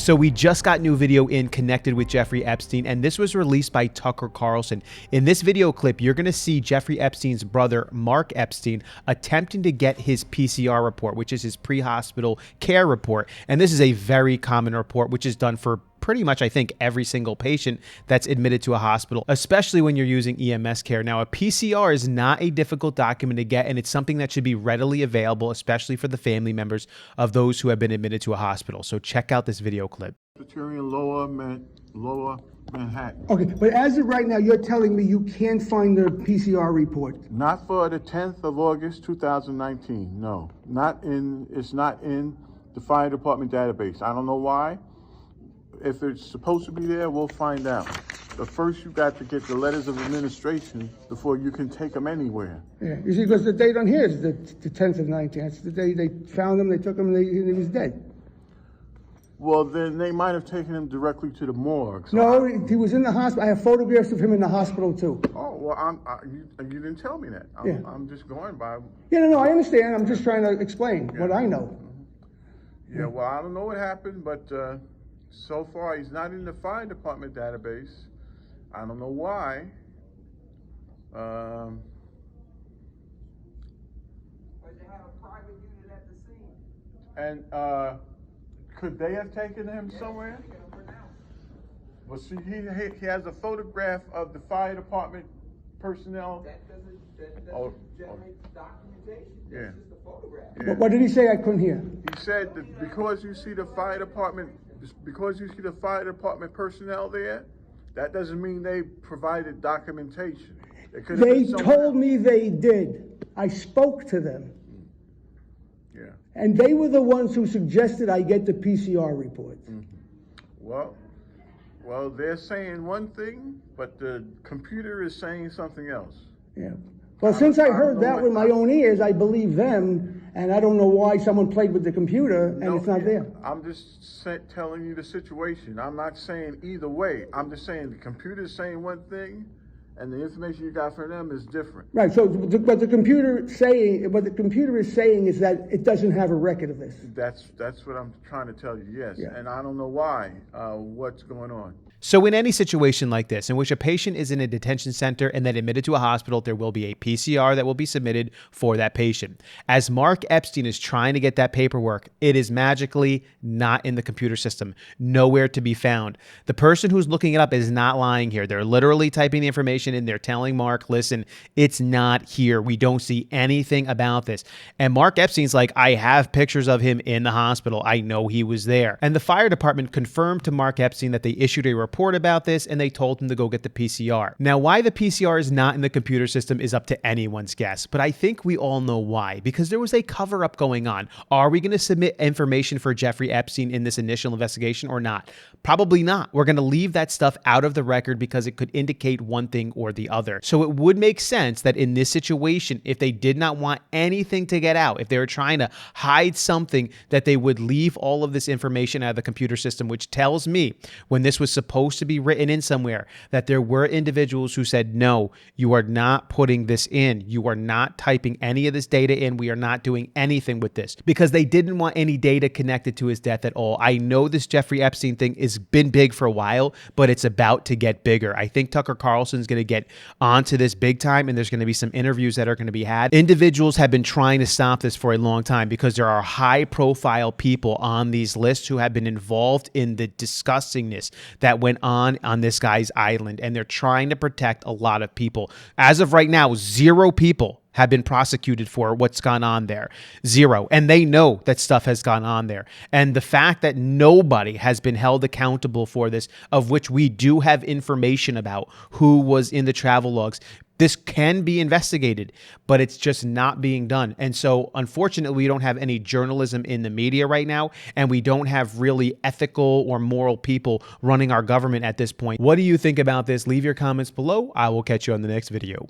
So we just got new video in connected with Jeffrey Epstein, and this was released by Tucker Carlson. In this video clip, you're going to see Jeffrey Epstein's brother, Mark Epstein, attempting to get his PCR report, which is his pre-hospital care report. And this is a very common report, which is done for pretty much, I think, every single patient that's admitted to a hospital, especially when you're using EMS care. Now, a PCR is not a difficult document to get, and it's something that should be readily available, especially for the family members of those who have been admitted to a hospital. So check out this video clip. Lower Manhattan. Okay, but as of right now, you're telling me you can't find the PCR report? Not for the 10th of August, 2019. No, it's not in the fire department database. I don't know why. If it's supposed to be there, we'll find out. But first, you got to get the letters of administration before you can take them anywhere. Yeah, you see, because the date on here is the 10th of 19. That's the day they found him, they took him, and he was dead. Well, then they might have taken him directly to the morgue. So no, he was in the hospital. I have photographs of him in the hospital, too. Oh, well, you didn't tell me that. I'm just going by. Yeah, no, I understand. I'm just trying to explain what I know. Yeah, well, I don't know what happened, but so far he's not in the fire department database. I don't know why. But they had a private unit at the scene. And could they have taken him somewhere? Well, see, he has a photograph of the fire department personnel. That doesn't generate documentation. That's just a photograph. Yeah. What did he say? I couldn't hear. He said that because you see the fire department personnel there, that doesn't mean they provided documentation. They told me they did. I spoke to them. Yeah. And they were the ones who suggested I get the PCR report. Mm-hmm. Well, they're saying one thing, but the computer is saying something else. Yeah. Well, since I heard that with my own ears, I believe them, and I don't know why someone played with the computer and it's not there. I'm just telling you the situation. I'm not saying either way. I'm just saying the computer is saying one thing, and the information you got from them is different. Right. So, what the computer is saying is that it doesn't have a record of this. That's what I'm trying to tell you. Yes. Yeah. And I don't know why. What's going on? So in any situation like this, in which a patient is in a detention center and then admitted to a hospital, there will be a PCR that will be submitted for that patient. As Mark Epstein is trying to get that paperwork, it is magically not in the computer system, nowhere to be found. The person who's looking it up is not lying here. They're literally typing the information in. They're telling Mark, listen, it's not here. We don't see anything about this. And Mark Epstein's like, I have pictures of him in the hospital. I know he was there. And the fire department confirmed to Mark Epstein that they issued a report about this, and they told him to go get the PCR. Now, why the PCR is not in the computer system is up to anyone's guess, but I think we all know why, because there was a cover-up going on. Are we going to submit information for Jeffrey Epstein in this initial investigation or not? Probably not. We're going to leave that stuff out of the record because it could indicate one thing or the other. So it would make sense that in this situation, if they did not want anything to get out, if they were trying to hide something, that they would leave all of this information out of the computer system, which tells me when this was supposed to be written in somewhere that there were individuals who said, no, you are not putting this in. You are not typing any of this data in. We are not doing anything with this, because they didn't want any data connected to his death at all. I know this Jeffrey Epstein thing has been big for a while, but it's about to get bigger. I think Tucker Carlson's going to get onto this big time, and there's going to be some interviews that are going to be had. Individuals have been trying to stop this for a long time because there are high profile people on these lists who have been involved in the disgustingness that went on this guy's island, and they're trying to protect a lot of people. As of right now, 0 people have been prosecuted for what's gone on there. 0. And they know that stuff has gone on there. And the fact that nobody has been held accountable for this, of which we do have information about who was in the travel logs, this can be investigated, but it's just not being done. And so, unfortunately, we don't have any journalism in the media right now, and we don't have really ethical or moral people running our government at this point. What do you think about this? Leave your comments below. I will catch you on the next video.